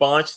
5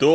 2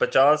50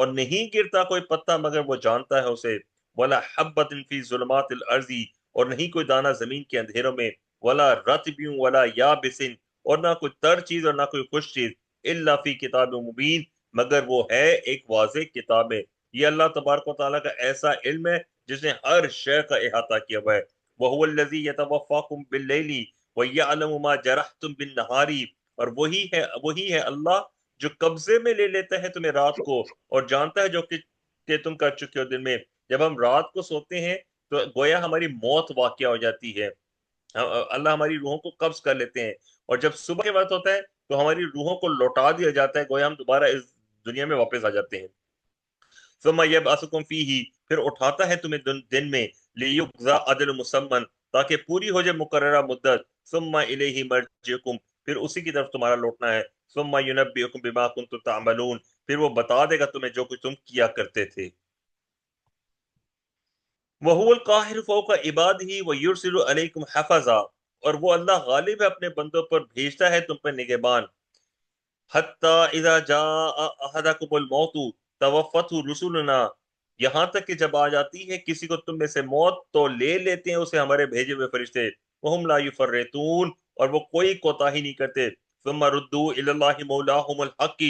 اور نہیں گرتا کوئی پتا مگر وہ جانتا ہے اسے، ولا حبۃ فی ظلمات الارض، اور نہیں کوئی دانہ زمین کے اندھیروں میں، ولا رطب ولا یابس، اور نہ کوئی تر چیز اور نہ کوئی خشک چیز، الا فی کتاب مبین، مگر وہ ہے ایک واضح کتاب میں۔ یہ اللہ تبارک و تعالیٰ کا ایسا علم ہے جس نے ہر شے کا احاطہ کیا ہوا ہے۔ وَهُوَ الَّذِي يَتَوَفَّاكُمْ بِاللَّيْلِ وَيَعْلَمُ مَا جَرَحْتُمْ بِالنَّهَارِ، اور وہی ہے اللہ جو قبضے میں لے لیتا ہے تمہیں رات کو، اور جانتا ہے جو کہ تم کر چکے ہو دن میں۔ جب ہم رات کو سوتے ہیں تو گویا ہماری موت واقع ہو جاتی ہے، اللہ ہماری روحوں کو قبض کر لیتے ہیں، اور جب صبح کے وقت ہوتا ہے تو ہماری روحوں کو لوٹا دیا جاتا ہے، گویا ہم دوبارہ اس دنیا میں واپس آ جاتے ہیں۔ ثم یبعثکم فیہ، پھر اٹھاتا ہے تمہیں دن میں، لیجزا اجل مسمن، تاکہ پوری ہو جائے مقررہ مدت، ثم الیہ مرجعکم، پھر اسی کی طرف تمہارا لوٹنا ہے، ثم ینبئکم بما کنتم تعملون، پھر وہ بتا دے گا تمہیں جو کچھ تم کیا کرتے تھے۔ وَهُوَ الْقَاهِرُ فَوْقَ عِبَادِهِ وَيُرْسِلُ عَلَيْكُمْ حَفَظًا، اور وہ اللہ غالب ہے اپنے بندوں پر، بھیجتا ہے تم پر نگہبان۔ حتی اذا جاء احدکم الموت توفته رسلنا، یہاں تک کہ جب آ جاتی ہے کسی کو تم میں سے موت تو لے لیتے ہیں اسے ہمارے بھیجے ہوئے فرشتے، وہم لا یفرطون، اور وہ کوئی کوتاہی نہیں کرتے۔ ثم ردوا الی اللہ مولاہم الحق،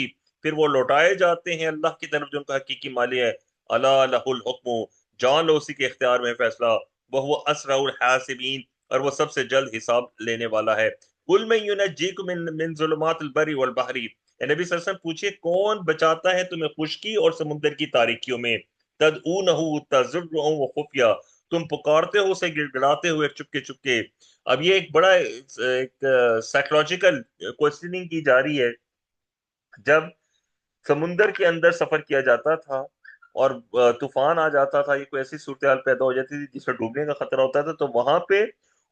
پھر وہ لوٹائے جاتے ہیں اللہ کی طرف جو ان کا حقیقی مالی ہے۔ الا لہ الحکم، جان لو اسی کے اختیار میں فیصلہ، وہو اسرع الحاسبین، اور وہ سب سے جلد حساب لینے والا ہے۔ قل من ینجیکم من ظلمات البر والبحر، اے نبی صلی اللہ علیہ وسلم پوچھئے کون بچاتا ہے تمہیں خشکی اور سمندر کی تاریکیوں میں، تدعونہ تضرعا وخفیہ، تم پکارتے ہو اسے گڑ گڑاتے ہوئے چپکے چپکے۔ اب یہ ایک بڑا ایک سائیکولوجیکل کوسچننگ کی جا رہی ہے۔ جب سمندر کے اندر سفر کیا جاتا تھا اور طوفان آ جاتا تھا، یہ کوئی ایسی صورتحال پیدا ہو جاتی تھی جس میں ڈوبنے کا خطرہ ہوتا تھا، تو وہاں پہ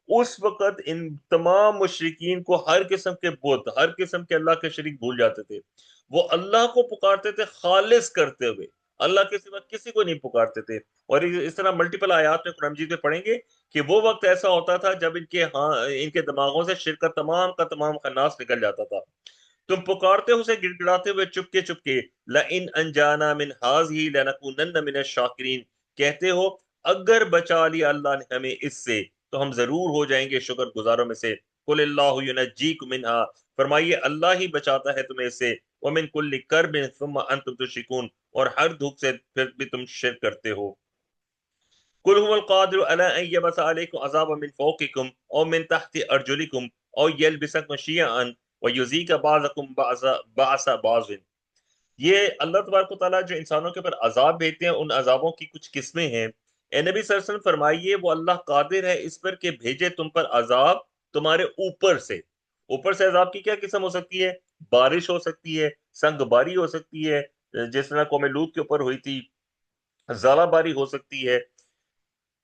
اس وقت ان تمام مشرکین کو ہر قسم کے بت، ہر قسم کے اللہ کے شریک بھول جاتے تھے، وہ اللہ کو پکارتے تھے خالص کرتے ہوئے، اللہ کے سوا کسی کو نہیں پکارتے تھے۔ اور اس طرح ملٹیپل آیات میں قرآن مجید میں پڑھیں گے کہ وہ وقت ایسا ہوتا تھا جب ان کے دماغوں سے شرک کا تمام خناس نکل جاتا تھا۔ تم پکارتے ہو اسے گڑ گڑاتے ہوئے چپکے چپکے، لَإِنْ أَنْجَانَا مِنْ هَٰذِهِ لَنَكُونَنَّ مِنَ الشَّاكِرِينَ، کہتے ہو اگر بچا لیا اللہ نے ہمیں اس سے تو ہم ضرور ہو جائیں گے شکر گزاروں میں سے۔ قُلِ اللَّهُ يُنَجِّيكُم مِنْهَا، فرمائیے اللہ ہی بچاتا ہے تمہیں اس سے، وَمِنْ كُلِّ كَرْبٍ ثُمَّ أَنْتُمْ تُشْرِكُونَ، اور ہر دکھ سے پھر بھی تم شرک کرتے ہو۔ قل هو القادر على ان يبعث عليكم عذابا من فوقكم او من تحت ارجلكم او يلبسكم شيعا ويذيق بعضكم بعض بعض، یہ اللہ تبارک و تعالیٰ جو انسانوں کے اوپر عذاب بھیجتے ہیں ان عذابوں کی کچھ قسمیں ہیں۔ اے نبی صلی اللہ علیہ وسلم فرمائیے وہ اللہ قادر ہے اس پر کہ بھیجے تم پر عذاب تمہارے اوپر سے۔ اوپر سے عذاب کی کیا قسم ہو سکتی ہے؟ بارش ہو سکتی ہے، سنگ باری ہو سکتی ہے جس طرح قوم لوط کے اوپر ہوئی تھی، ژالہ باری ہو سکتی ہے،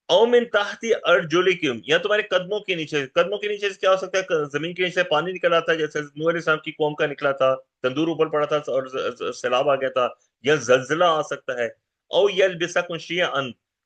او من تحت ارجلکم، یا تمہارے قدموں کے نیچے۔ قدموں کے نیچے سے کیا ہو سکتا ہے؟ زمین کے نیچے سے پانی نکل آتا ہے جیسے نوح علیہ السلام کی قوم کا نکلا تھا، تندور اوپر پڑا تھا اور سیلاب آ گیا تھا، یا زلزلہ آ سکتا ہے۔ او یلبسکم شیعا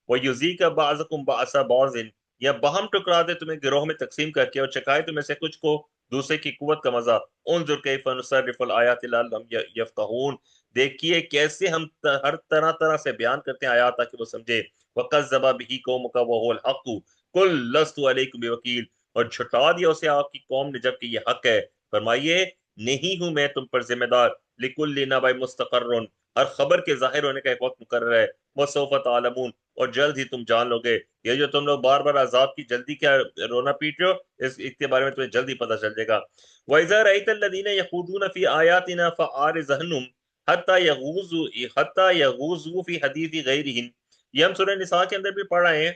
ویذیق بعضکم بعض بعض، یا باہم ٹکرا دے تمہیں گروہ میں تقسیم کر کے اور چکھائے تمہیں سے کچھ کو دوسرے کی قوت کا مزہ۔ انظر کیف نصرف الآیات لعلہم یفقہون، دیکھیے کیسے ہم ہر طرح طرح سے بیان کرتے ہیں آیات تاکہ وہ سمجھے۔ وَقَذَّبَ بِهِ قَوْمُكَ وَهُوَ الْحَقُّ قُل لَّسْتُ عَلَيْكُم بِوَكِيلٍ، اور جھٹا دیا اسے آپ کی قوم نے جبکہ یہ حق ہے، فرمائیے نہیں ہوں میں تم پر ذمہ دار۔ لِكُلِّ نَبَإٍ مُسْتَقَرٌّ، ہر خبر کے ظاہر ہونے کا ایک وقت مقرر ہے۔ وَسَوْفَ تَعْلَمُونَ، اور جلد ہی تم جان لو گے۔ یہ جو تم لوگ بار بار عذاب کی جلدی کیا رونا پیٹ رہے ہو، اس کے بارے میں تمہیں جلدی پتہ چل جائے گا۔ وَإِذَا رَأَيْتَ الَّذِينَ يَخُوضُونَ فِي آيَاتِنَا فَأَعْرِضْ عَنْهُمْ حَتَّى يَغُوصُوا فِي حَدِيثٍ غَيْرِهِ، یہ ہم سورہ نساء کے اندر بھی پڑھ رہے ہیں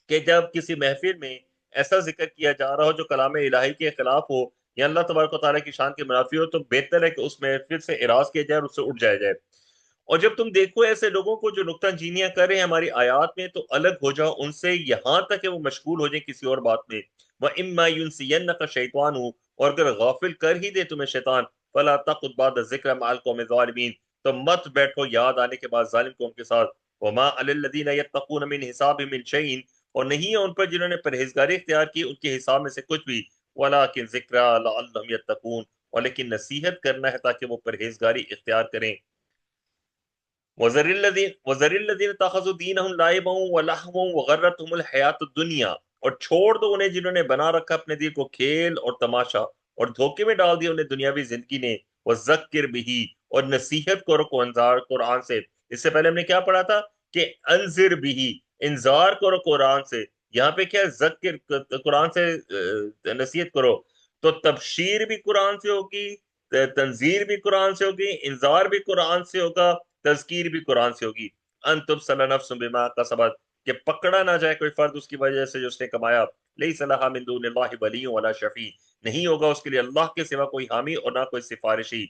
کہ جب کسی محفل میں ایسا ذکر کیا جا رہا ہو جو کلام الہی کے خلاف ہو یا اللہ تبارک و تعالیٰ کی شان کے منافی ہو، تو بہتر ہے کہ اس محفل سے اعراض کیا جائے اور اس سے اٹھ جایا جائے۔ اور جب تم دیکھو ایسے لوگوں کو جو نکتہ چینیاں کر رہے ہیں ہماری آیات میں، تو الگ ہو جاؤ ان سے یہاں تک کہ وہ مشغول ہو جائیں کسی اور بات میں۔ وَإِمَّا يُنْسِيَنَّكَ الشَّيْطَانُ، اور اگر غافل کر ہی دے تمہیں شیطان، فَلَا تَقْعُدْ بَعْدَ الذِّكْرِ مَعَ الْقَوْمِ الظَّالِمِينَ، تو مت بیٹھو یاد آنے کے بعد ظالم قوم کے ساتھ۔ وَمَا عَلَى الَّذِينَ يَتَّقُونَ مِنْ حِسَابِهِم مِّن شَيْءٍ، اور نہیں ہے ان پر جنہوں نے پرہیزگاری اختیار کی ان کے حساب میں سے کچھ بھی۔ وَلَٰكِنْ ذِكْرَىٰ لَعَلَّهُمْ يَتَّقُونَ، اور لیکن نصیحت کرنا ہے تاکہ وہ پرہیزگاری اختیار کریں۔ وَذَرِ الَّذِينَ اتَّخَذُوا دِينَهُمْ لَعِبًا وَلَهْوًا وَغَرَّتْهُمُ الْحَيَاةُ الدُّنْيَا، اور چھوڑ دو انہیں جنہوں نے بنا رکھا اپنے دل کو کھیل اور تماشا، اور دھوکے میں ڈال دیا انہیں دنیاوی زندگی نے، وَذَكِّرْ بِهِ، اور نصیحت کرو قرآن سے۔ اس سے پہلے ہم نے کیا پڑھا تھا کہ انذر بِهِ، انذار کرو قرآن سے، یہاں پہ کیا ذکر، قرآن سے نصیحت کرو، تو تبشیر بھی قرآن سے ہوگی، تنذیر بھی قرآن سے ہوگی، انذار بھی قرآن سے ہوگا، تذکیر بھی قرآن سے ہوگی۔ ان تبصل نفس بما کسبت، کہ پکڑا نہ جائے کوئی فرد اس کی وجہ سے جو اس نے کمایا، لیس لها من دون اللہ ولی ولا شفیع، نہیں ہوگا اس کے لیے اللہ کے سوا کوئی حامی اور نہ کوئی سفارشی۔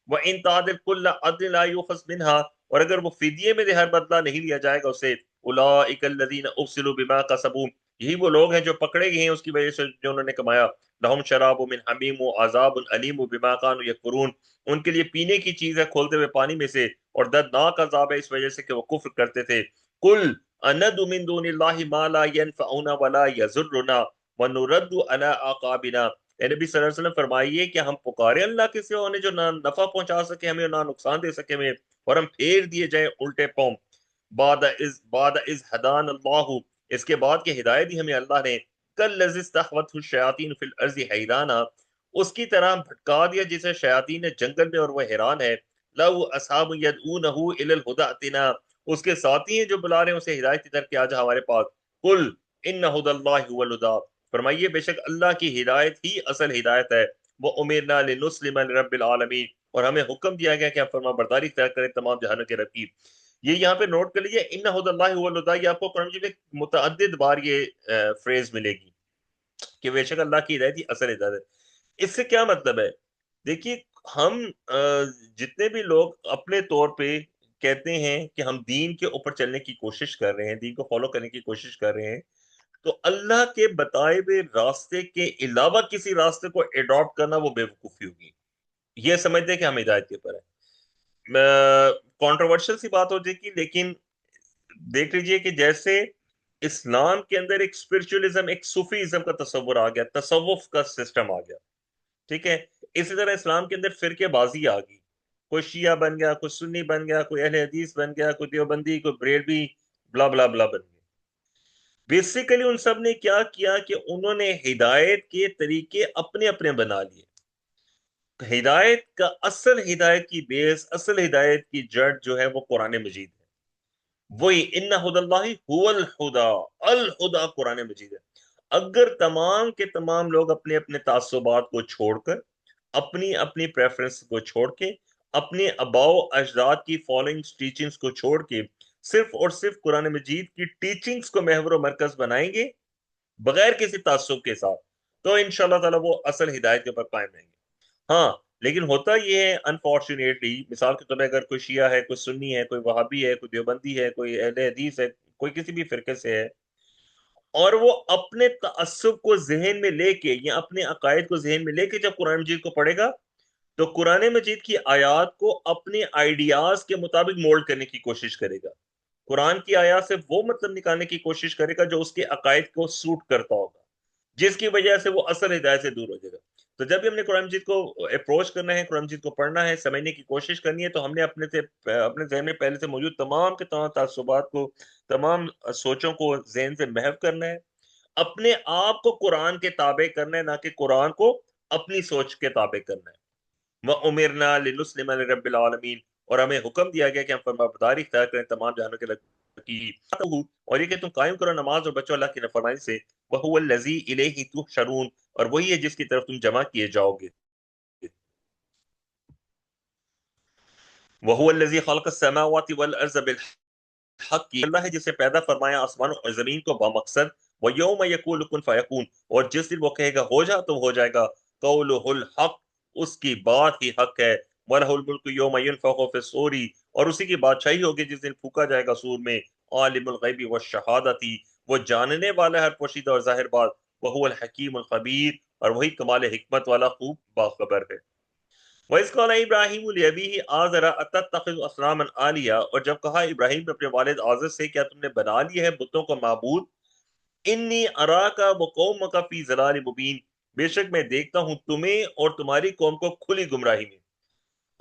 وَإِن تَعْدِلْ كُلَّ عَدْلٍ لَا يُؤْخَذْ مِنْهَا، اور اگر وہ فدیے میں ہر بدلہ نہیں لیا جائے گا اسے، أُولَٰئِكَ الَّذِينَ أُبْسِلُوا بِمَا كَسَبُوا، یہی وہ لوگ ہیں جو پکڑے گئے ہیں اس کی وجہ سے جو انہوں نے کمایا، لَهُمْ شَرَابٌ مِّنْ حَمِيمٍ وَعَذَابٌ أَلِيمٌ بِمَا كَانُوا يَكْفُرُونَ، ان کے لیے پینے کی چیز ہے کھولتے ہوئے پانی میں سے، اور دردناک عذاب ہے اس وجہ سے کہ وہ کفر کرتے تھے۔ قل اند من دون اللہ ما لا ينفعنا ولا يضرنا ونرد على اعقابنا، اے نبی صلی اللہ علیہ وسلم فرمائیے کہ ہم پکارے اللہ کے سوا انہیں جو نہ نفع پہنچا سکے ہمیں اور نہ نقصان دے سکے ہمیں، اور ہم پھیر دیے جائیں الٹے پاؤں۔ بعد از ہدان اللہ، اس کے بعد کہ ہدایت دی ہمیں اللہ نے، کالذی استحوته الشیاطین فی الارض حیرانا، اس کی طرح بھٹکا دیا جسے شیاطین نے جنگل میں اور وہ حیران ہے، لو اصحاب یدعونہ الی الہدی اتنا، اس کے ساتھی ہیں جو بلا رہے ہیں اسے ہدایت کی طرف کہ آجا ہمارے پاس۔ قل ان ہدی اللہ هو الہدی، فرمائیے بے شک اللہ کی ہدایت ہی اصل ہدایت ہے۔ وہ امرنا لنسلم لرب العالمین، اور ہمیں حکم دیا گیا کہ ہم فرما برداری اختیار کریں تمام جہانوں کے رب کی۔ یہ یہاں پہ نوٹ کر لیجیے، ان ہدی اللہ هو الہدی، یہ آپ کو قرآن مجید میں متعدد بار یہ فریز ملے گی کہ بے شک اللہ کی ہدایت ہی اصل ہدایت ہے۔ اس سے کیا مطلب ہے؟ دیکھیے، ہم جتنے بھی لوگ اپنے طور پہ کہتے ہیں کہ ہم دین کے اوپر چلنے کی کوشش کر رہے ہیں، دین کو فالو کرنے کی کوشش کر رہے ہیں، تو اللہ کے بتائے ہوئے راستے کے علاوہ کسی راستے کو ایڈاپٹ کرنا وہ بے وقوفی ہوگی، یہ سمجھتے ہیں کہ ہم ہدایت کے اوپر ہیں۔ کانٹروورشل سی بات ہو جائے گی، لیکن دیکھ لیجئے کہ جیسے اسلام کے اندر ایک اسپرچولیزم، ایک صوفیزم کا تصور آ گیا، تصوف کا سسٹم آ گیا، ٹھیک ہے، اسی طرح اسلام کے اندر فرقے بازی آ گئی، کوئی شیعہ بن گیا، کوئی سنی بن گیا، کوئی اہل حدیث بن گیا، کوئی دیوبندی، کوئی بریلوی، بلا بلا بلا بن گیا۔ بیسیکلی ان سب نے کیا کیا کہ انہوں نے ہدایت کے طریقے اپنے اپنے بنا لیے۔ ہدایت کا اصل ہدایت کی بیس، اصل ہدایت کی جڑ جو ہے وہ قرآن مجید ہے، وہی ان ہدی اللہ هو الہدی، الہدی قرآن مجید ہے۔ اگر تمام کے تمام لوگ اپنے اپنے تعصبات کو چھوڑ کر، اپنی اپنی پریفرنس کو چھوڑ کے، اپنے آباء و اجداد کی فالوئنگ ٹیچنگز کو چھوڑ کے صرف اور صرف قرآن مجید کی ٹیچنگز کو محور و مرکز بنائیں گے بغیر کسی تعصب کے ساتھ، تو انشاءاللہ تعالی وہ اصل ہدایت کے اوپر قائم رہیں گے۔ ہاں لیکن ہوتا یہ ہے انفارچونیٹلی، مثال کے طور پہ اگر کوئی شیعہ ہے، کوئی سنی ہے، کوئی وہابی ہے، کوئی دیوبندی ہے، کوئی اہل حدیث ہے، کوئی کسی بھی فرقے سے ہے، اور وہ اپنے تعصب کو ذہن میں لے کے یا اپنے عقائد کو ذہن میں لے کے جب قرآن مجید کو پڑھے گا، تو قرآن مجید کی آیات کو اپنے آئیڈیاز کے مطابق مولڈ کرنے کی کوشش کرے گا، قرآن کی آیات سے وہ مطلب نکالنے کی کوشش کرے گا جو اس کے عقائد کو سوٹ کرتا ہوگا، جس کی وجہ سے وہ اصل ہدایت سے دور ہو جائے گا۔ تو جب بھی ہم نے قرآن مجید کو اپروچ کرنا ہے، قرآن مجید کو پڑھنا ہے، سمجھنے کی کوشش کرنی ہے، تو ہم نے اپنے ذہن میں پہلے سے موجود تمام کے تمام تعصبات کو، تمام سوچوں کو ذہن سے محو کرنا ہے، اپنے آپ کو قرآن کے تابع کرنا ہے، نہ کہ قرآن کو اپنی سوچ کے تابع کرنا ہے۔ وَأُمِرْنَا لِنُسْلِمَ لِرَبِّ الْعَالَمِينَ، اور ہمیں حکم دیا گیا کہ ہم فرمانبرداری اختیار کریں تمام جہانوں کے رب کی، اور یہ کہ تم قائم کرو نماز اور بچو اللہ کی نافرمانی سے، وَهُوَ الَّذِي إِلَيْهِ تُحْشَرُونَ، اور وہی ہے جس کی طرف تم جمع کیے جاؤ گے۔ وَهُوَ الَّذِي خَلَقَ السَّمَاوَاتِ وَالْأَرْضَ بِالْحَقِّ، اللہ ہے جس نے پیدا فرمایا آسمان اور زمین کو بمقصد، وَيَوْمَ يَقُولُ كُن فَيَكُونُ، اور جس دن وہ کہے گا ہو جا تو ہو جائے گا، قَوْلُهُ الْحَقُّ، اس کی بات ہی حق ہے، وَلَهُ الْمُلْكُ يَوْمَ يُنفَخُ فِي الصُّورِ، اور اسی کی بادشاہی ہوگی جس دن پھونکا جائے گا سور میں، عالم الغیب والشہادۃ، وہ جاننے والا ہے ہر پوشیدہ اور ظاہر بات، وَهُوَ الْحَكِيمُ الْخَبِيرُ، اور وہی کمال حکمت والا خوب باخبر ہے۔ وَإِذْ قَالَ إِبْرَاهِيمُ لِأَبِيهِ آزَرَ أَتَتَّخِذُ أَصْنَامًا آلِهَةً، اور جب کہا ابراہیم نے اپنے والد آزر سے کیا تم نے بنا لی ہے بتوں کو معبود، انی اراکا وقومک فی ضلال مبین، بے شک میں دیکھتا ہوں تمہیں اور تمہاری قوم کو کھلی گمراہی میں۔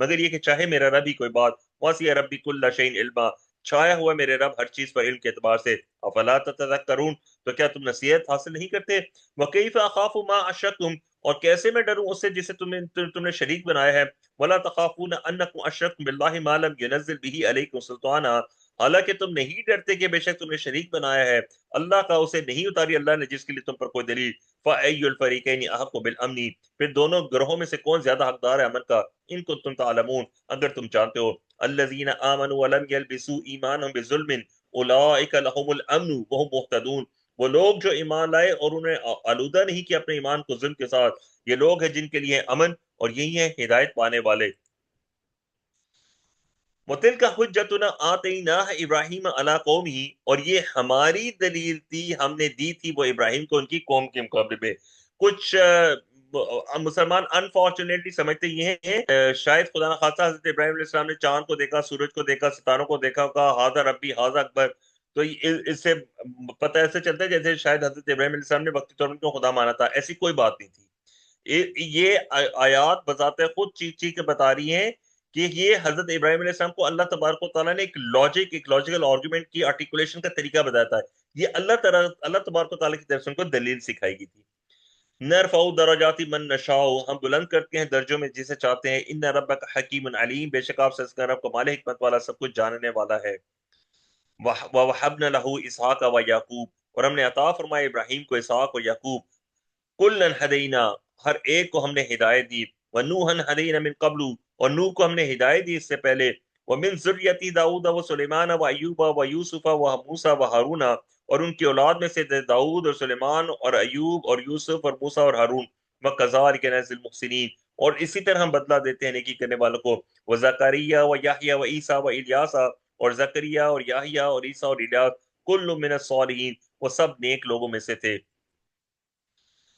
مگر یہ کہ چاہے میرا رب ہی کوئی بات، وسع ربی کل شیء علما، چھایا ہوا میرے رب ہر چیز پر علم کے اعتبار سے، افلا تتذکرون، تو کیا تم نصیحت حاصل نہیں کرتے؟ وکیف اخاف ما اشرکتم، اور کیسے میں ڈروں اس سے جسے تم نے شریک بنایا ہے، ولا تخافون انکم اشرکتم باللہ ما لم ينزل به علیکم سلطانا، حالانکہ تم نہیں ڈرتے کہ بے شک تم نے شریک بنایا ہے اللہ کا، اسے نہیں اتاری اللہ نے جس کے لیے تم پر کوئی دلیل، فَأَيُّ الْفَرِيقَيْنِ أَحَقُّ بِالْأَمْنِ، پھر دونوں گروہوں میں سے کون زیادہ حقدار ہے امن کا، ان کو تم تعلمون، اگر تم جانتے ہو، الَّذِينَ آمَنُوا وَلَمْ يَلْبِسُوا إِيمَانَهُمْ بِظُلْمٍ أُولَئِكَ لَهُمُ الْأَمْنُ وَهُمْ مُهْتَدُونَ، وہ لوگ جو ایمان لائے اور انہیں آلودہ نہیں کیا اپنے ایمان کو ظلم کے ساتھ، یہ لوگ ہیں جن کے لیے امن اور یہی ہیں ہدایت پانے والے۔ وَتِلْكَ حُجَّتُنَا آتَيْنَاهَا إِبْرَاهِيمَ عَلَىٰ قَوْمِهِ، اور یہ ہماری دلیل تھی، ہم نے دی تھی وہ ابراہیم کو ان کی قوم کے مقابلے میں۔ کچھ مسلمان انفارچونیٹلی سمجھتے یہ ہیں شاید خدا نخواستہ حضرت ابراہیم علیہ السلام نے چاند کو دیکھا، سورج کو دیکھا، ستاروں کو دیکھا، کہا ہاذا ربی ہاذا اکبر، تو اس سے پتہ ایسے چلتا ہے جیسے شاید حضرت ابراہیم علیہ السلام نے وقتی طور پر خدا مانا تھا، ایسی کوئی بات نہیں تھی۔ یہ آیات بذات خود چیخ چیخ کے بتا رہی ہیں کہ یہ حضرت ابراہیم علیہ السلام کو اللہ تبارک و تعالیٰ نے ایک لاجیکل آرگومنٹ کی آرٹیکولیشن کا طریقہ بتایا تھا، یہ اللہ تبارک و تعالیٰ کی طرف سے ان کو دلیل سکھائی گئی تھی۔ نرفع درجات من نشاء، ہم بلند کرتے ہیں درجوں میں جسے چاہتے ہیں، ان ربک حکیم علیم، بے شک آپ سے اس کا رب کمال حکمت والا سب کچھ جاننے والا ہے۔ وَوَهَبْنَا لَهُ إِسْحَاقَ وَيَعْقُوبَ، اور ہم نے عطا فرمایا ابراہیم کو اسحاق اور یعقوب، کلن ہدینا، ہر ایک کو ہم نے ہدایت دی، ونوحن ہدینا من قبل، اور نوح کو ہم نے ہدایت دی اس سے پہلے، ومن ذریتی داؤد و سلیمان و ایوب و یوسف و موسیٰ و ہارون، اور ان کی اولاد میں سے داؤد اور سلیمان اور ایوب اور یوسف اور موسیٰ اور ہارون، وکذالک نجزی المحسنین، اور اسی طرح ہم بدلہ دیتے ہیں نیکی کرنے والوں کو، وزکریا و یحییٰ و عیسیٰ و الیاس، اور زکریا اور یحییٰ اور عیسیٰ اور الیاس، کل من الصالحین، وہ سب نیک لوگوں میں سے تھے،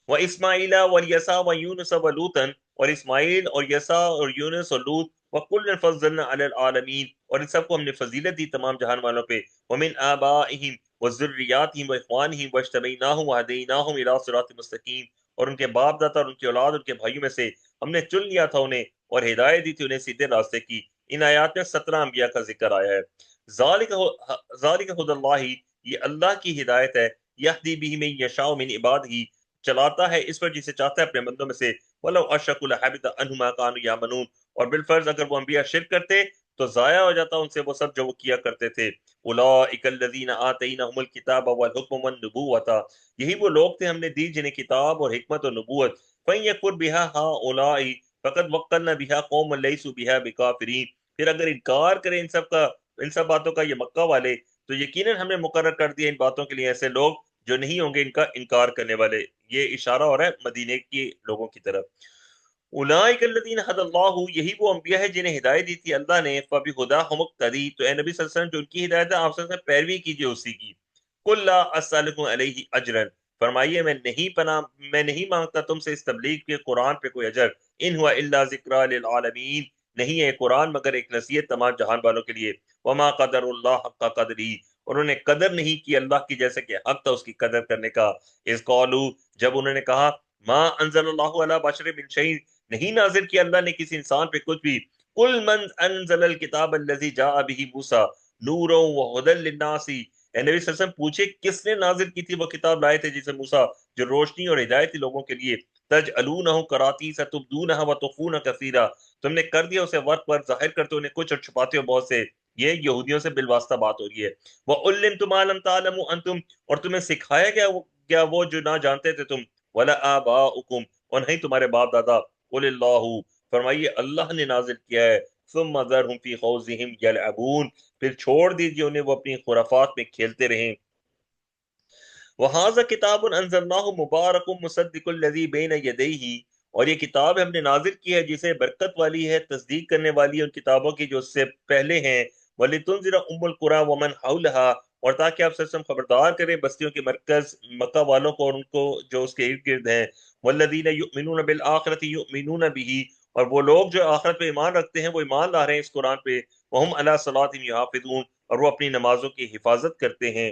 و اسماعیل و یسا و یونس و لوطن، اور اسماعیل اور یسا اور یونس اور لوط، وکل فضلنا علی العالمین، اور ان سب کو ہم نے فضیلت دی تمام جہان والوں پہ، ومن آبائہم و ذریاتہم و اخوانہم واجتبیناہم وہدیناہم الی صراط مستقیم، اور ان کے باپ دادا اور ان کی اولاد ان کے بھائیوں میں سے ہم نے چن لیا تھا انہیں اور ہدایت دی تھی انہیں سیدھے راستے کی۔ ان آیات میں 17 انبیاء کا ذکر آیا ہے۔ ذالک ھدی اللہ، یہ اللہ کی ہدایت ہے، یہدی بہ من یشاء من عبادہ، چلاتا ہے اس پر جسے چاہتا ہے اپنے بندوں میں سے، وَلَوْ أَشْرَكُوا لَحَبِطَ عَنْهُمْ مَا كَانُوا يَعْمَلُونَ، اور بالفرض اگر وہ انبیاء شرک کرتے تو ضائع ہو جاتا ان سے وہ سب جو وہ کیا کرتے تھے۔ أُولَٰئِكَ الَّذِينَ آتَيْنَاهُمُ الْكِتَابَ وَالْحُكْمَ وَالنُّبُوَّةَ، یہی وہ لوگ تھے ہم نے دی جنہیں کتاب اور حکمت اور نبوت، فَإِن يَكْفُرْ بِهَا هَٰؤُلَاءِ فَقَدْ وَكَّلْنَا بِهَا قَوْمًا لَيْسُوا بِهَا بِكَافِرِينَ، پھر اگر انکار کریں ان سب باتوں کا یہ مکہ والے، تو یقیناً ہم نے مقرر کر دیا ان باتوں کے لیے ایسے لوگ جو نہیں ہوں گے ان کا انکار کرنے والے۔ یہ اشارہ ہو رہا ہے مدینے کے لوگوں کی طرف۔ اولئک الذین ھدی اللہ، یہی وہ انبیاء ہے جنہیں ہدایت دی تھی اللہ نے، فبہداہ مقتدی، تو اے نبی صلی اللہ علیہ وسلم جو ان کی ہدایت ہے آپ صلی اللہ علیہ وسلم پیروی کیجئے اسی کی۔ قل لا اسألکم علیہ اجرا، فرمائیے میں نہیں مانگتا تم سے اس تبلیغ کے قرآن پہ کوئی اجر، ان ہوا الا ذکری للعالمین، نہیں ہے قرآن مگر ایک نصیحت تمام جہان والوں کے لیے۔ وما قدر اللہ حق قدری، اور انہوں نے قدر نہیں کی اللہ کی جیسے کہ حق تھا اس کی قدر کرنے کا۔ اس قولو، جب انہوں نے کہا ما انزل اللہ علی بشر من شیء، نہیں نازل کیا اللہ نے کسی انسان پہ کچھ بھی، قل من انزل الکتاب الذی جاء به موسیٰ نورا وہدی للناس، اے نبی صلی اللہ علیہ وسلم پوچھے کس نے نازل کی تھی وہ کتاب لائے تھے جسے موسیٰ، جو روشنی اور ہدایت تھی لوگوں کے لیے، تجعلونہ قراطیس تبدونہ وتخفون کثیرا، تم نے کر دیا اسے ورق پر، ظاہر کرتے انہیں کچھ اور چھپاتے ہو بہت سے۔ یہ یہودیوں سے بالواسطہ بات ہو رہی ہے۔ وَعُلِّمْتُمْ مَا لَمْ تَعْلَمُوا أَنْتُمْ، اور تمہیں سکھایا گیا وہ جو نہ جانتے تھے تم، وَلَا آبَاؤُكُمْ، اور نہیں تمہارے باپ دادا، قُلِ اللَّهُ، فرمائیے اللہ نے نازل کیا ہے، ثُمَّ ذَرْهُمْ فِي خَوْضِهِمْ يَلْعَبُونَ، پھر چھوڑ دیجئے انہیں وہ اپنی خرافات میں کھیلتے رہیں۔ وَهَذَا كِتَابٌ أَنزَلْنَاهُ مُبَارَكٌ مُصَدِّقُ الَّذِي بَيْنَ يَدَيْهِ، اور یہ کتاب ہم نے نازل کی ہے جسے برکت والی ہے، تصدیق کرنے والی ہے ان کتابوں کی جو اس سے پہلے ہیں، وَلِتُنذِرَ أُمَّ الْقُرَىٰ وَمَنْ حَوْلَهَا، اور تاکہ آپ سب خبردار کریں بستیوں کے مرکز مکہ والوں کو اور ان کو جو اس کے ارد گرد ہیں، وَالَّذِينَ يُؤْمِنُونَ بِالْآخِرَةِ يُؤْمِنُونَ بِهِ، اور وہ لوگ جو آخرت پہ ایمان رکھتے ہیں وہ ایمان لا رہے ہیں اس قرآن پہ، وَهُمْ عَلَىٰ صَلَاتِهِمْ يُحَافِظُونَ، اور وہ اپنی نمازوں کی حفاظت کرتے ہیں۔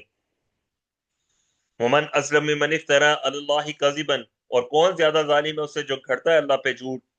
ومن اسلم ممن افترا علی اللہ کذبا، اور کون زیادہ ظالم ہے اس سے جو گھڑتا ہے اللہ پہ جھوٹ،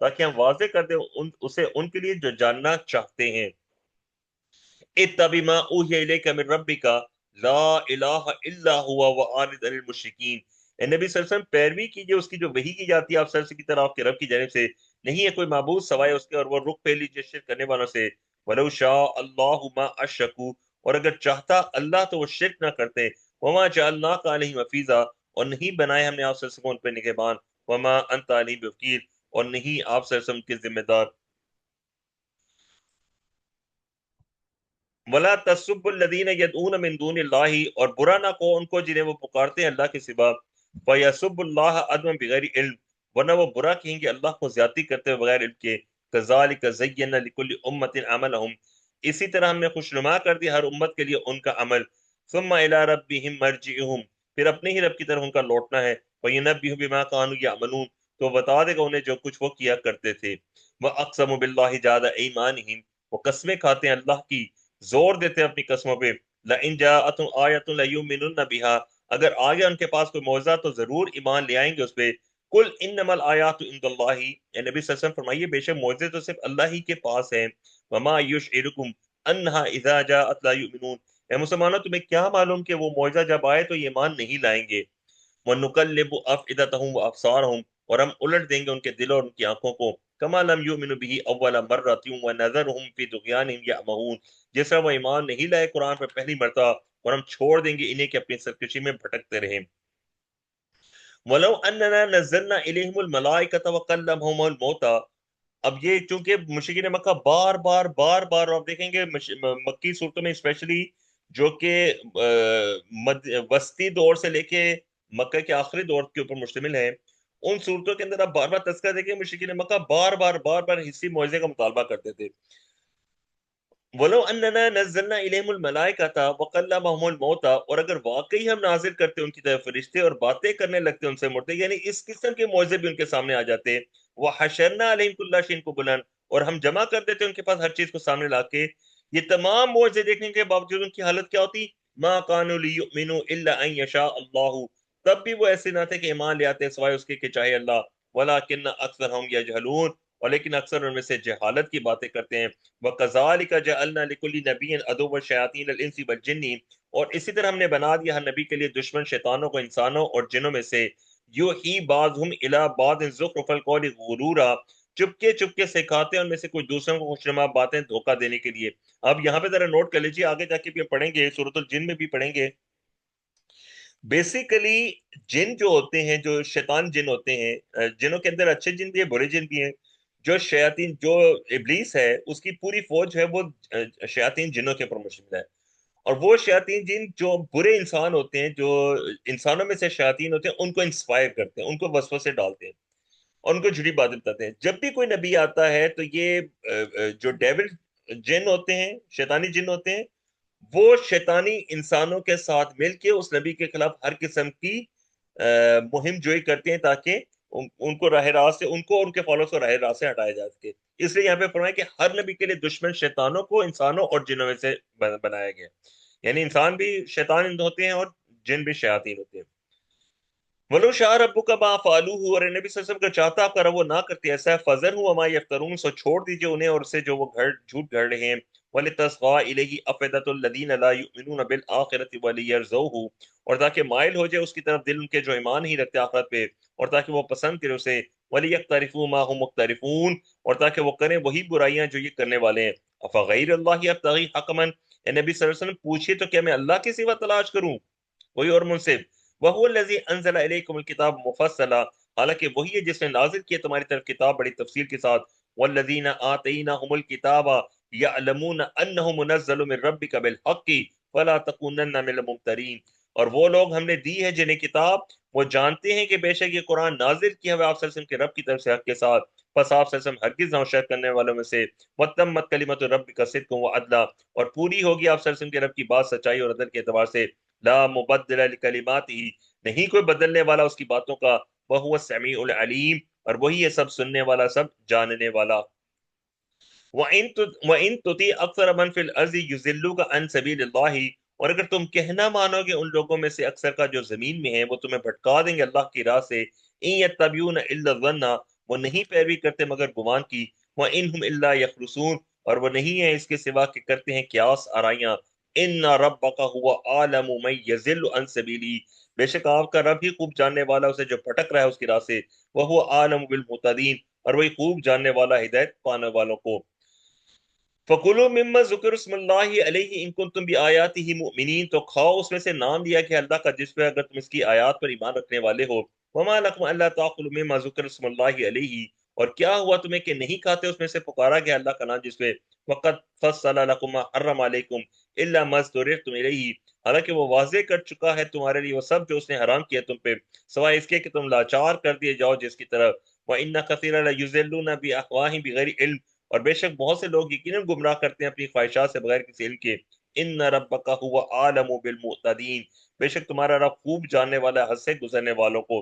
تاکہ ہم واضح کر دیں اسے ان کے لیے جو جاننا چاہتے ہیں۔ اتبع ما اوحی الیک من ربک لا الہ الا ہوا واعرض عن المشرکین، اے نبی صلی اللہ علیہ وسلم پیروی کیجئے اس کی جو وحی کی جاتی ہے آپ صلی اللہ علیہ وسلم کی طرف، آپ کے رب کی جانب سے، نہیں ہے کوئی معبود سوائے اس کے، اور وہ رخ پہ لیجیے شرک کرنے والوں سے۔ ولو شاء اللہ ما اشرکوا، اور اگر چاہتا اللہ تو وہ شرک نہ کرتے۔ وما جعلناک علیہم حفیظا، اور نہیں بنائے ہم نے آپ صلی اللہ علیہ وسلم ان پہ نگہبان۔ وما انت علیہم بوکیل، اور نہیں آپ صلی اللہ علیہ وسلم کے ذمہ دار۔ ولا تسب الذین یدعون من دون اللہ، اور برا نہ کو ان کو جنہیں وہ پکارتے ہیں اللہ کے سوا۔ فیسب اللہ عدوا بغیر علم، ورنہ وہ برا کہیں گے اللہ کو زیادتی کرتے ہوئے بغیر علم کے۔ کذالک زینا لکل امۃ عملہم، اسی طرح ہم نے خوشنما کر دی ہر امت کے لیے ان کا عمل۔ ثم الی ربہم مرجعہم، پھر اپنے ہی رب کی طرف ان کا لوٹنا ہے۔ فینبئہم بما کانوا یعملون، تو بتا دے گا انہیں جو کچھ وہ کیا کرتے تھے۔ واقسموا باللہ جہد ایمانہم، وہ قسمیں کھاتے ہیں اللہ کی، زور دیتے ہیں اپنی قسموں پہ۔ لَإِن جَاءَتْهُمْ آیَةٌ لَيُؤْمِنُنَّ بِهَا، اگر آ گیا ان کے پاس کوئی معجزہ تو ضرور ایمان لے آئیں گے اس پہ۔ قُلْ إِنَّمَا الْآيَاتُ عِندَ اللَّهِ، اے نبی صلی اللہ علیہ وسلم فرمائیے بے شک معجزے تو صرف اللہ ہی کے پاس ہیں۔ وَمَا يُشْعِرُكُمْ أَنَّهَا إِذَا جَاءَتْ لَا يُؤْمِنُونَ، اے مسلمانوں تمہیں کیا معلوم کہ وہ معجزہ جب آئے تو یہ ایمان نہیں لائیں گے۔ وَنُقَلِّبُ أَفْئِدَتَهُمْ وَأَبْصَارَهُمْ، اور ہم الٹ دیں گے ان کے دل اور ان کی آنکھوں کو، كَمَا لَمْ يُؤْمِنُوا بِهِ أَوَّلَ مَرَّةٍ وَنَذَرُهُمْ فِي طُغْيَانِهِمْ يَعْمَهُونَ، جس طرح وہ ایمان نہیں لائے قرآن پر پہلی مرتبہ، اور ہم چھوڑ دیں گے انہیں کہ اپنی سرکشی میں بھٹکتے رہیں۔ وَلَوْ أَنَّنَا نَزَّلْنَا إِلَيْهِمُ الْمَلَائِكَةَ وَكَلَّمَهُمُ الْمَوْتَىٰ، اب یہ چونکہ مشرکین مکہ بار بار بار بار، آپ دیکھیں گے مکی صورتوں میں اسپیشلی، جو کہ وسطی دور سے لے کے مکہ کے آخری دور کے اوپر مشتمل ہے، ان صورتوں کے اندر آپ بار بار تذکرہ دیکھیں مشرکین مکہ بار بار بار بار حصی معجزے کا مطالبہ کرتے تھے۔ وَلَوْ أَنَّنَا نَزَّلْنَا إِلَيْهِمُ الْمَلَائِكَةَ وَكَلَّمَهُمُ الْمَوْتَىٰ، اور اگر واقعی ہم نازل کرتے ان کی طرف فرشتے اور باتیں کرنے لگتے ان سے مردے، یعنی اس قسم کے معجزے بھی ان کے سامنے آ جاتے۔ وَحَشَرْنَا عَلَيْهِمْ كُلَّ شَيْءٍ قُبُلًا، اور ہم جمع کر دیتے ان کے پاس ہر چیز کو سامنے لا کے۔ یہ تمام معجزے دیکھنے کے باوجود ان کی حالت کیا ہوتی؟ مَا كَانُوا لِيُؤْمِنُوا إِلَّا أَن يَشَاءَ اللَّهُ، تب بھی وہ ایسے نہ تھے کہ ایمان لے آتے سوائے اس کے کہ چاہے اللہ۔ وَلَٰكِنَّ أَكْثَرَهُمْ يَجْهَلُونَ، اور لیکن اکثر ان میں سے جہالت کی باتیں کرتے ہیں۔ وَكَذَٰلِكَ جَعَلْنَا لِكُلِّ نَبِيٍّ عَدُوًّا شَيَاطِينَ الْإِنسِ وَالْجِنِّ، اور اسی طرح ہم نے بنا دیا ہر نبی کے لیے دشمن شیطانوں کو انسانوں اور جنوں میں سے۔ یوحی بعضهم الی بعض زخرف القول غرورا، چپکے چپکے سکھاتے ہیں ان میں سے کچھ دوسروں کو خوشنما باتیں دھوکہ دینے کے لیے۔ اب یہاں پہ ذرا نوٹ کر لیجیے، آگے جا کے بھی پڑھیں گے، سورۃ الجن میں بھی پڑھیں گے۔ بیسیکلی جن جو ہوتے ہیں، جو شیطان جن ہوتے ہیں، جنوں کے اندر اچھے جن بھی ہیں برے جن بھی ہیں۔ جو شیاطین، جو ابلیس ہے اس کی پوری فوج ہے وہ شیاطین جنوں کے اوپر مشتمل ہے، اور وہ شیاطین جن جو برے انسان ہوتے ہیں، جو انسانوں میں سے شیاطین ہوتے ہیں، ان کو انسپائر کرتے ہیں، ان کو وسوسے ڈالتے ہیں اور ان کو جھوٹی باتیں بتاتے ہیں۔ جب بھی کوئی نبی آتا ہے تو یہ جو ڈیول جن ہوتے ہیں، شیطانی جن ہوتے ہیں، وہ شیطانی انسانوں کے ساتھ مل کے اس نبی کے خلاف ہر قسم کی مہم جوئی کرتے ہیں، تاکہ ان کو راہ راست سے، ان کو اور ان کے فالوورز کو راہ راست سے ہٹایا جا سکے۔ اس لیے یہاں پہ فرمایا کہ ہر نبی کے لیے دشمن شیطانوں کو انسانوں اور جنوں میں سے بنایا گیا، یعنی انسان بھی شیطان ہوتے ہیں اور جن بھی شیاطین ہوتے ہیں۔ ولو شاء ربک ما فعلوه، اور نبی صلی اللہ علیہ وسلم کا چاہتا آپ کا رب وہ نہ کرتے ایسا ہے۔ فذرهم وما یفترون، سو چھوڑ دیجئے انہیں اور سے جو وہ جھوٹ گھڑ رہے ہیں۔ ولتصغى الیہ افئدۃ الذین لا یؤمنون بالآخرۃ ولیرضوه، اور تاکہ مائل ہو جائے اس کی طرف دل ان کے جو ایمان ہی رکھتے آخرت پہ، اور تاکہ وہ پسند کرے اسے۔ ولیقترفوا ما هم مقترفون، اور تاکہ وہ کریں وہی برائیاں جو یہ کرنے والے ہیں۔ افغیر اللہ ابتغی حکما، اے نبی صلی اللہ علیہ وسلم پوچھئے تو کیا میں اللہ کے سوا تلاش کروں کوئی اور منصف؟ وَهُوَ الَّذِي أَنزَلَ إِلَيْكُمُ الْكِتَابَ مُفَصَّلًا، حالانکہ وہی ہے جس نے نازل کیا تمہاری طرف کتاب بڑی تفصیل کے ساتھ۔ وَالَّذِينَ آتَيْنَاهُمُ الْكِتَابَ يَعْلَمُونَ أَنَّهُ مُنَزَّلٌ مِّن رَّبِّكَ بِالْحَقِّ فَلَا تَكُونَنَّ مِنَ الْمُمْتَرِينَ، اور وہ لوگ ہم نے دی ہے جنہیں کتاب، وہ جانتے ہیں کہ بے شک یہ قرآن نازل کیا ہوا آپ صلی اللہ علیہ وسلم کے رب کی طرف سے حق کے ساتھ، پس آپ صلی اللہ علیہ وسلم ہرگز نہ ہو شک کرنے والوں میں سے۔ وَتَمَّتْ كَلِمَةُ رَبِّكَ صِدْقًا وَعَدْلًا، اور پوری ہوگی آپ صلی اللہ علیہ وسلم کے رب کی بات سچائی اور عدل کے اعتبار سے۔ لا مبدل لکلماتہ، نہیں کوئی بدلنے والا اس کی باتوں کا۔ وَهُوَ السَّمِيعُ الْعَلِيمُ، اور وہی ہے سب سننے والا، سب جاننے والا۔ وَإِن تُطِعْ أَكْثَرَ مَنْ فِي الْأَرْضِ يُضِلُّوكَ عَنْ سَبِيلِ اللَّهِ، اور اگر تم کہنا مانو گے ان لوگوں میں سے اکثر کا جو زمین میں ہیں، وہ تمہیں بھٹکا دیں گے اللہ کی راہ سے۔ إِن يَتَّبِعُونَ إِلَّا الظَّنَّ، وہ نہیں پیروی کرتے مگر گمان کی، وَإِنْهُمْ إِلَّا يَخْرُصُونَ، اور وہ نہیں ہے اس کے سوا کہ کرتے ہیں قیاس آرائیاں، إِنَّ رَبَّكَ هُوَ أَعْلَمُ مَن يَضِلُّ عَن سَبِيلِهِ، بے شک آپ کا رب ہی خوب جاننے والا اسے جو بھٹک رہا ہے اس کی راہ سے، وَهُوَ أَعْلَمُ بِالْمُهْتَدِينَ، اور وہی خوب جاننے والا ہدایت پانے والوں کو۔ فَكُلُوا مِمَّا ذُكِرَ اسْمُ اللَّهِ عَلَيْهِ إِن كُنتُم بِآيَاتِهِ مُؤْمِنِينَ، تو کھاؤ اس میں سے نام لیا کہ اللہ کا جس پہ اگر تم اس کی آیات پر ایمان رکھنے والے ہو۔ وَمَا لَكُمْ أَلَّا تَأْكُلُوا مِمَّا ذُكِرَ اسْمُ اللَّهِ عَلَيْهِ، اور کیا ہوا تمہیں کہ نہیں کھاتے اس میں سے پکارا گیا اللہ کا نام جس پہ، وَقَدْ فَصَّلَ لَكُمْ مَا حَرَّمَ عَلَيْكُمْ إِلَّا مَا اضْطُرِرْتُمْ إِلَيْهِ، حالانکہ وہ واضح کر چکا ہے تمہارے لیے وہ سب جو اس نے حرام کیا تم پہ، سوائے اس کے کہ تم لاچار کر دیے جاؤ جس کی طرف۔ وَإِنَّ كَثِيرًا لَيُضِلُّونَ بِأَهْوَائِهِمْ بِغَيْرِ علم، اور بے شک بہت سے لوگ یقیناً گمراہ کرتے ہیں اپنی خواہشات سے بغیر کسی علم کے۔ ان ربک هو عالم بالمعتدین، بے شک تمہارا رب خوب جاننے والا ہے حد سے گزرنے والوں کو۔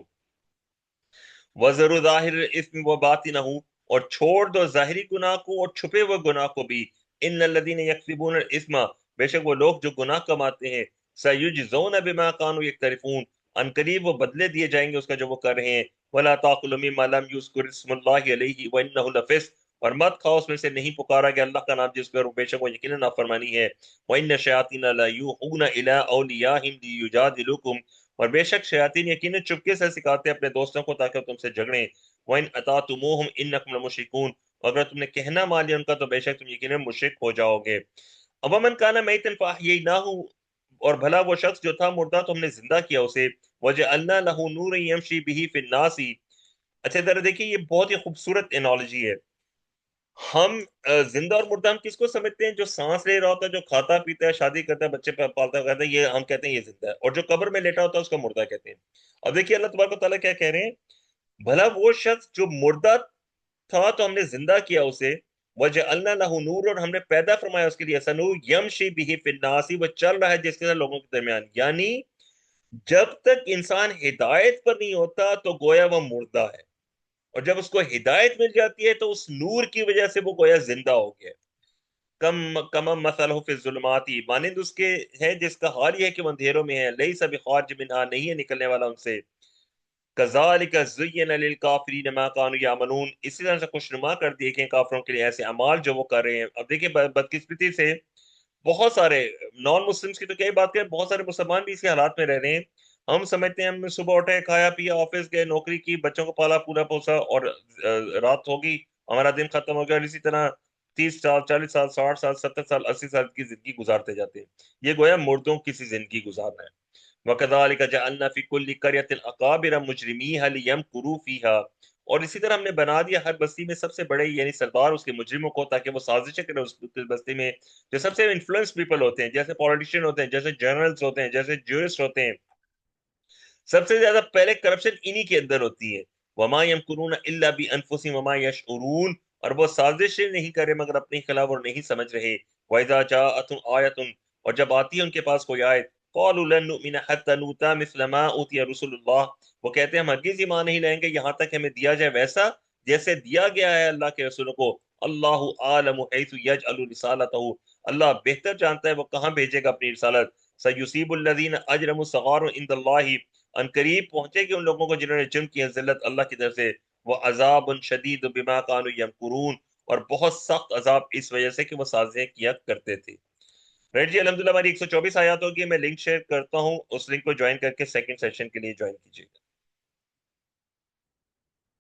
وَذَرُوا ظَاهِرَ الْإِثْمِ وَبَاطِنَهُ، اور چھوڑ دو ظاہری گناہ کو اور چھپے ہوئے گناہ کو بھی۔ ان الذين يكسبون الاثم، بے شک وہ لوگ جو گناہ کماتے ہیں، سيجزون بما كانوا يقترفون، ان قریب وہ بدلے دیے جائیں گے اس کا جو وہ کر رہے ہیں۔ ولا تاكلوا مما لم يذكر اسم الله عليه وانه لفسق، اور مت کھاؤ اس میں سے نہیں پکارا گیا اللہ کا نام جس پر، بے شک وہ یقینا نافرمانی ہے۔ وان الشياطين لا يوحون الى اوليائهم ليجادلوكم، اور بے شک شیاطین یقیناً چپکے سے سکھاتے ہیں اپنے دوستوں کو تاکہ وہ تم سے جھگڑیں۔ وَإِنْ أَطَعْتُمُوهُمْ إِنَّكُمْ لَمُشْرِكُونَ، اگر تم نے کہنا مان لیا ان کا تو بے شک تم یقیناً مشرک ہو جاؤ گے۔ أَوَمَنْ كَانَ مَيْتًا فَأَحْيَيْنَاهُ، اور بھلا وہ شخص جو تھا مردہ تو ہم نے زندہ کیا اسے، وَجَعَلْنَا لَهُ نُورًا يَمْشِي بِهِ فِي النَّاسِ۔ اچھا ذرا دیکھیے یہ بہت ہی خوبصورت انالوجی ہے۔ ہم زندہ اور مردہ ہم کس کو سمجھتے ہیں؟ جو سانس لے رہا ہوتا ہے، جو کھاتا پیتا ہے، شادی کرتا ہے، بچے پالتا ہے، کہتا ہے یہ ہم کہتے ہیں یہ زندہ ہے، اور جو قبر میں لیٹا ہوتا ہے اس کو مردہ کہتے ہیں۔ اب دیکھیے اللہ تبارک و تعالیٰ کیا کہہ رہے ہیں، بھلا وہ شخص جو مردہ تھا تو ہم نے زندہ کیا اسے، وَجَعَلْنَا لَهُ نُورًا، اور ہم نے پیدا فرمایا اس کے لیے ایسا نور، یمشی بِهِ فِی النَّاسِ، وہ چل رہا ہے جس کے ساتھ لوگوں کے درمیان، یعنی جب تک انسان ہدایت پر نہیں ہوتا تو گویا وہ مردہ ہے، اور جب اس کو ہدایت مل جاتی ہے تو اس نور کی وجہ سے وہ گویا زندہ ہو گیا۔ کم مثلہ فی الظلمات، مانند اس کے ہے جس کا حال یہ ہے کہ وہ اندھیروں میں ہے، لیس بخارج منہا، نہیں ہے نکلنے والا ان سے۔ کذالک زین للکافرین ما کانوا یعملون، اسی طرح سے خوشنما کر دیے کہ کافروں کے لیے ایسے اعمال جو وہ کر رہے ہیں۔ اب دیکھیں بدقسمتی سے بہت سارے نان مسلمس کی تو کیا ہی بات کریں، بہت سارے مسلمان بھی اسی حالات میں رہ رہے ہیں۔ ہم سمجھتے ہیں ہم نے صبح اٹھے، کھایا پیا، آفس گئے، نوکری کی، بچوں کو پالا پورا پوسا، اور رات ہوگی، ہمارا دن ختم ہو گیا، اور اسی طرح 30 سال، 40 سال، 60 سال، 70 سال، 80 سال کی زندگی گزارتے جاتے ہیں۔ یہ گویا مردوں کی سی زندگی گزارنا ہے۔ وَكَذَلِكَ جَعَلْنَا فِي كُلِّ قَرْيَةٍ أَكَابِرَ مُجْرِمِيهَا لِيَمْكُرُوا فِيهَا، اور اسی طرح ہم نے بنا دیا ہر بستی میں سب سے بڑے یعنی سردار اس کے مجرموں کو، تاکہ وہ سازشیں کریں اس بستی میں، جو سب سے انفلوئنس پیپل ہوتے ہیں، جیسے پولیٹیشین ہوتے ہیں، جیسے جنرلز ہوتے ہیں، جیسے جورسٹ ہوتے ہیں، سب سے زیادہ پہلے کرپشن انہی کے اندر ہوتی ہے۔ وما یمکرون الا بانفسهم وما یشعرون، اور وہ سازشیں نہیں کرے مگر اپنے خلاف اور نہیں سمجھ رہے۔ واذا جاءتهم آیۃ، اور جب آتی ہے ان کے پاس کوئی آیت، قالوا لن نؤمن حتى نؤتى مثل ما اوتي رسل اللہ، وہ کہتے ہیں ہم ہرگز ایمان نہیں لائیں گے یہاں تک کہ ہمیں دیا جائے ویسا جیسے دیا گیا ہے اللہ کے رسولوں کو۔ اللہ عالم حیث یجعل رسالتہ، اللہ بہتر جانتا ہے وہ کہاں بھیجے گا اپنی رسالت۔ سیصیب الذین اجرموا صغار عند اللہ، ان قریب پہنچے گی ان لوگوں کو جنہوں نے جرم کیا ذلت اللہ کی طرف سے۔ وہ عذاب شدید بما كانوا یمکرون، اور بہت سخت عذاب اس وجہ سے کہ وہ سازیں کیا کرتے تھے۔ رائٹ جی، الحمدللہ ہماری 124 آیات ہوگی، میں لنک شیئر کرتا ہوں، اس لنک کو جوائن کر کے سیکنڈ سیشن کے لیے جوائن کیجیے گا۔